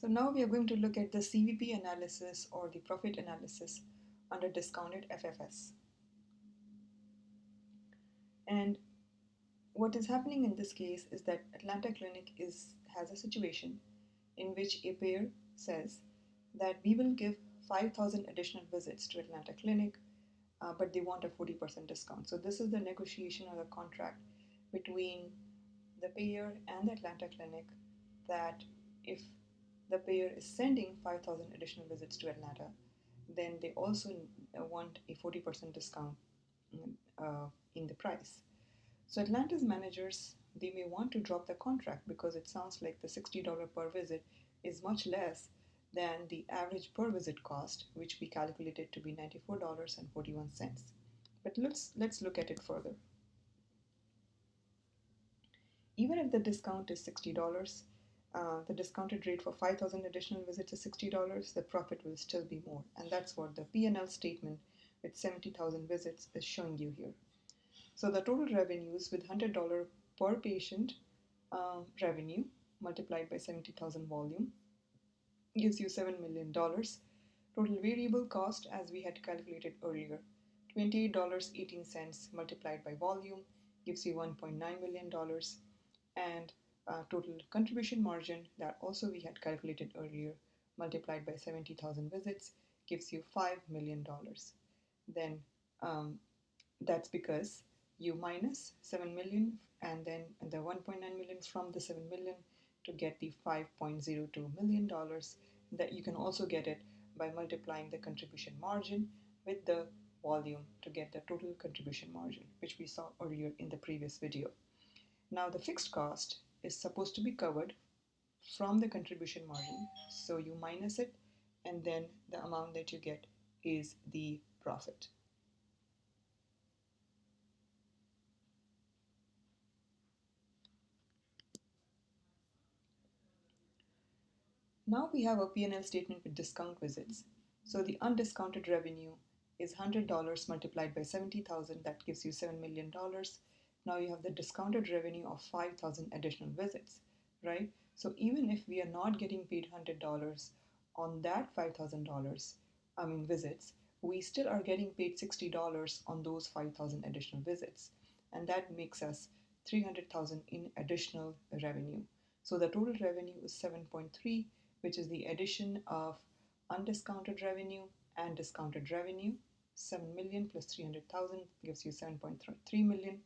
So now we are going to look at the CVP analysis or the profit analysis under discounted FFS. And what is happening in this case is that Atlanta Clinic has a situation in which a payer says that we will give 5,000 additional visits to Atlanta Clinic, but they want a 40% discount. So this is the negotiation or the contract between the payer and the Atlanta Clinic that if the payer is sending 5,000 additional visits to Atlanta, then they also want a 40% discount in the price. So Atlanta's managers, they may want to drop the contract because it sounds like the $60 per visit is much less than the average per visit cost, which we calculated to be $94.41. But let's look at it further. Even if the discount is $60, the discounted rate for 5,000 additional visits is $60, the profit will still be more. And that's what the P&L statement with 70,000 visits is showing you here. So the total revenues with $100 per patient revenue multiplied by 70,000 volume gives you $7 million. Total variable cost, as we had calculated earlier, $28.18 multiplied by volume gives you $1.9 million. And total contribution margin, that also we had calculated earlier, multiplied by 70,000 visits gives you $5 million. Then that's because you minus 7 million and then the 1.9 million from the 7 million to get the $5.02 million. That you can also get it by multiplying the contribution margin with the volume to get the total contribution margin, which we saw earlier in the previous video. Now the fixed cost is supposed to be covered from the contribution margin, so you minus it and then the amount that you get is the profit. Now we have a P&L statement with discount visits. So the undiscounted revenue is $100 multiplied by 70,000, that gives you $7 million. Now you have the discounted revenue of 5,000 additional visits, right? So even if we are not getting paid $100 on that $5,000, visits, we still are getting paid $60 on those 5,000 additional visits. And that makes us 300,000 in additional revenue. So the total revenue is 7.3, which is the addition of undiscounted revenue and discounted revenue. 7 million plus 300,000 gives you 7.3 million.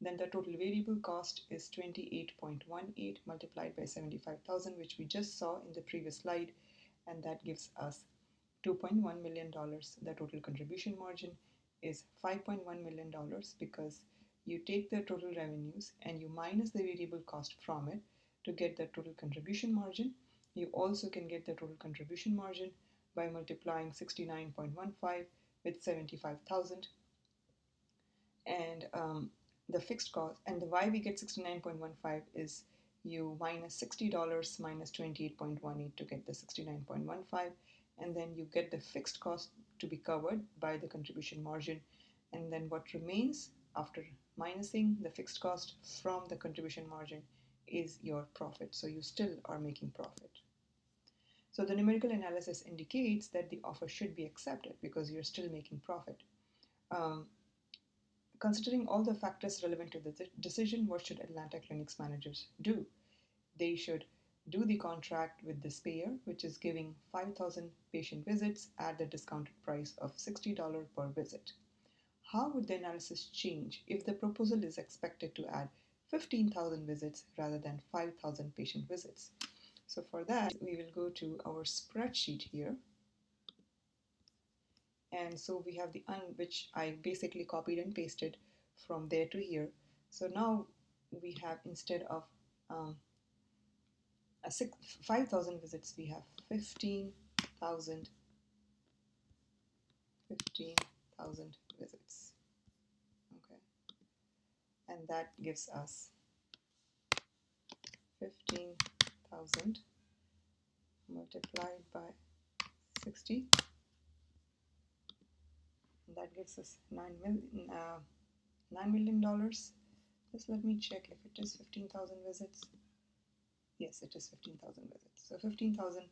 Then the total variable cost is 28.18 multiplied by 75,000, which we just saw in the previous slide, and that gives us $2.1 million. The total contribution margin is $5.1 million because you take the total revenues and you minus the variable cost from it to get the total contribution margin. You also can get the total contribution margin by multiplying 69.15 with 75,000. And the fixed cost, and the why we get 69.15 is you minus $60 minus 28.18 to get the 69.15, and then you get the fixed cost to be covered by the contribution margin, and then what remains after minusing the fixed cost from the contribution margin is your profit. So you still are making profit. So the numerical analysis indicates that the offer should be accepted because you're still making profit. Considering all the factors relevant to the decision, what should Atlanta Clinic's managers do? They should do the contract with this payer, which is giving 5,000 patient visits at the discounted price of $60 per visit. How would the analysis change if the proposal is expected to add 15,000 visits rather than 5,000 patient visits? So for that, we will go to our spreadsheet here. And so we have which I basically copied and pasted from there to here. So now we have, instead of 5,000 visits, we have 15,000 visits. Okay, and that gives us 15,000 multiplied by 60. And that gives us $9 million. Just let me check if it is 15,000 visits. Yes, it is 15,000 visits. So 15,000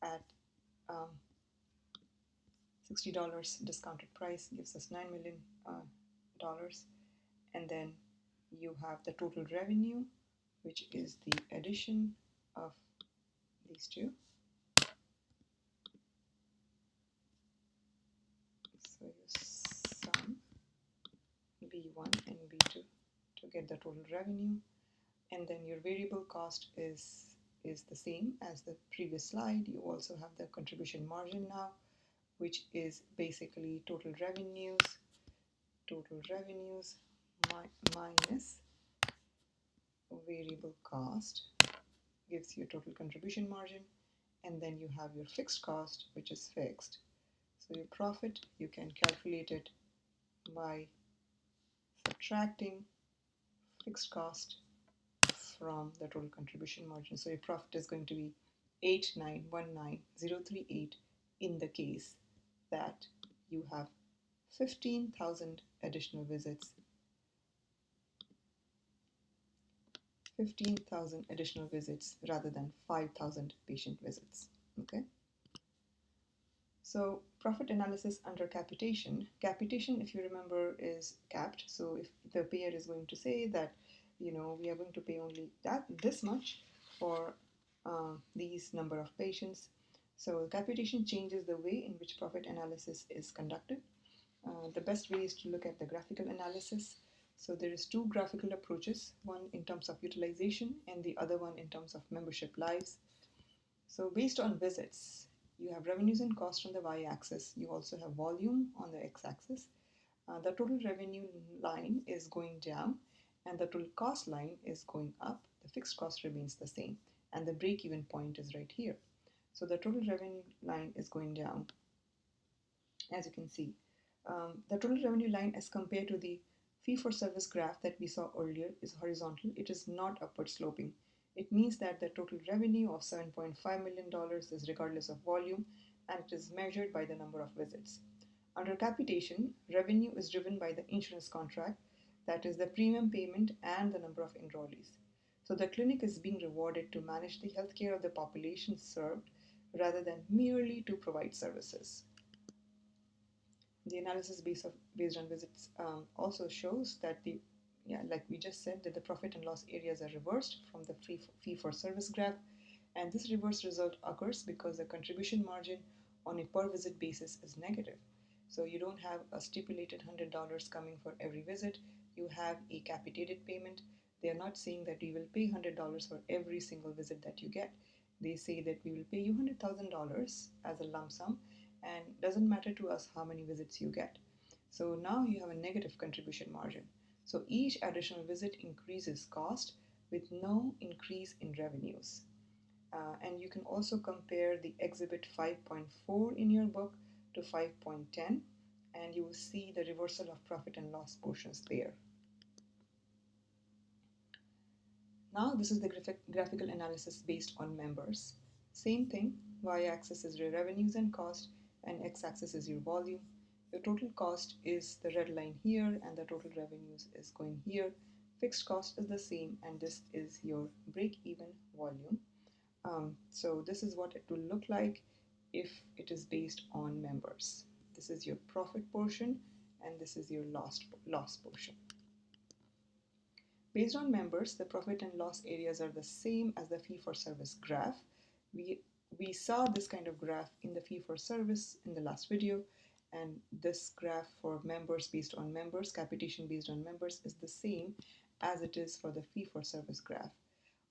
at um, $60 discounted price gives us $9 million. And then you have the total revenue, which is the addition of these two. So you sum B1 and B2 to get the total revenue, and then your variable cost is the same as the previous slide. You also have the contribution margin now, which is basically total revenues minus variable cost gives you total contribution margin, and then you have your fixed cost, which is fixed. So your profit, you can calculate it by subtracting fixed cost from the total contribution margin. So your profit is going to be 8919038 in the case that you have 15,000 additional visits, 15,000 additional visits rather than 5,000 patient visits. Okay. So profit analysis under capitation. Capitation, if you remember, is capped. So if the payer is going to say that, we are going to pay only this much for these number of patients. So capitation changes the way in which profit analysis is conducted. The best way is to look at the graphical analysis. So there is two graphical approaches, one in terms of utilization and the other one in terms of membership lives. So based on visits, you have revenues and cost on the y-axis. You also have volume on the x-axis. The total revenue line is going down and the total cost line is going up. The fixed cost remains the same and the break-even point is right here. So the total revenue line is going down, as you can see. The total revenue line as compared to the fee-for-service graph that we saw earlier is horizontal. It is not upward sloping. It means that the total revenue of $7.5 million is regardless of volume, and it is measured by the number of visits. Under capitation, revenue is driven by the insurance contract, that is the premium payment and the number of enrollees. So the clinic is being rewarded to manage the healthcare of the population served rather than merely to provide services. The analysis based on visits also shows that like we just said, that the profit and loss areas are reversed from the fee for service graph, and this reverse result occurs because the contribution margin on a per visit basis is negative. So you don't have a stipulated $100 coming for every visit. You have a capitated payment. They are not saying that we will pay $100 for every single visit that you get. They say that we will pay you $100,000 as a lump sum, and doesn't matter to us how many visits you get. So now you have a negative contribution margin. So each additional visit increases cost with no increase in revenues. And you can also compare the exhibit 5.4 in your book to 5.10, and you will see the reversal of profit and loss portions there. Now this is the graphical analysis based on members. Same thing, y-axis is your revenues and cost, and x-axis is your volume. Your total cost is the red line here, and the total revenues is going here. Fixed cost is the same, and this is your break-even volume. So this is what it will look like if it is based on members. This is your profit portion, and this is your loss portion. Based on members, the profit and loss areas are the same as the fee-for-service graph. We saw this kind of graph in the fee-for-service in the last video, and this graph for members based on members, capitation based on members, is the same as it is for the fee-for-service graph.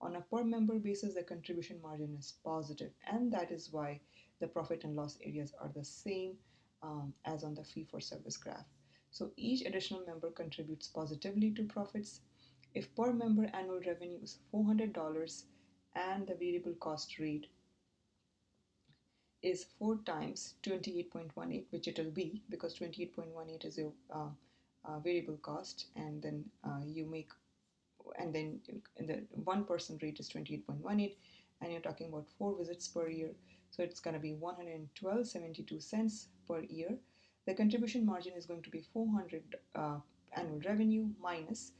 On a per member basis, the contribution margin is positive, and that is why the profit and loss areas are the same as on the fee-for-service graph. So each additional member contributes positively to profits. If per member annual revenue is $400 and the variable cost rate is 4 times 28.18, which it will be because 28.18 is your variable cost, and then the 1% rate is 28.18, and you're talking about 4 visits per year, so it's going to be 112.72 cents per year. The contribution margin is going to be 400 annual revenue minus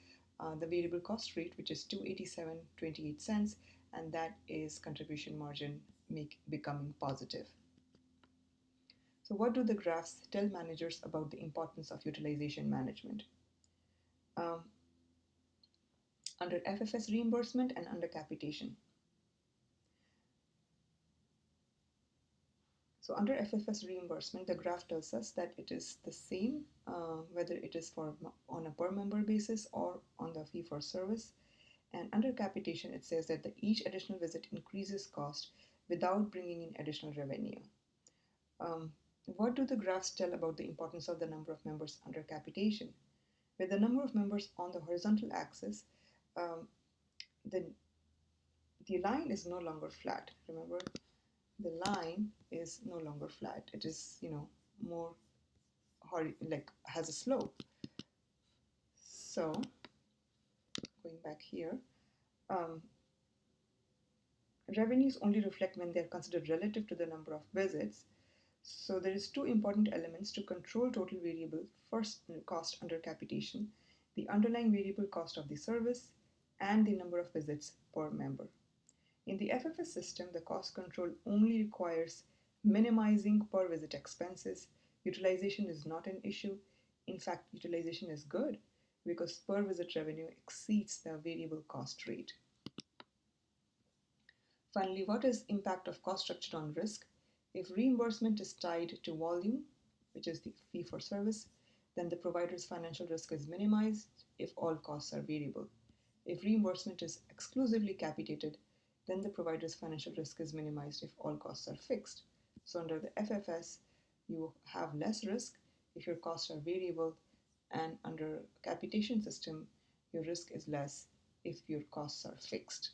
the variable cost rate, which is 287.28 cents, and that is contribution margin becoming positive. So what do the graphs tell managers about the importance of utilization management? Um, Under FFS reimbursement and under capitation. So under FFS reimbursement, the graph tells us that it is the same whether it is on a per member basis or on the fee for service. And under capitation, it says that each additional visit increases cost without bringing in additional revenue. What do the graphs tell about the importance of the number of members under capitation? With the number of members on the horizontal axis, um, the, the line is no longer flat. Remember, the line is no longer flat. It is, more like has a slope. So going back here, um, revenues only reflect when they are considered relative to the number of visits. So there is two important elements to control total variable first cost under capitation, the underlying variable cost of the service and the number of visits per member. In the FFS system, the cost control only requires minimizing per visit expenses. Utilization is not an issue. In fact, utilization is good because per visit revenue exceeds the variable cost rate. Finally, what is impact of cost structure on risk? If reimbursement is tied to volume, which is the fee for service, then the provider's financial risk is minimized if all costs are variable. If reimbursement is exclusively capitated, then the provider's financial risk is minimized if all costs are fixed. So under the FFS, you have less risk if your costs are variable, and under capitation system, your risk is less if your costs are fixed.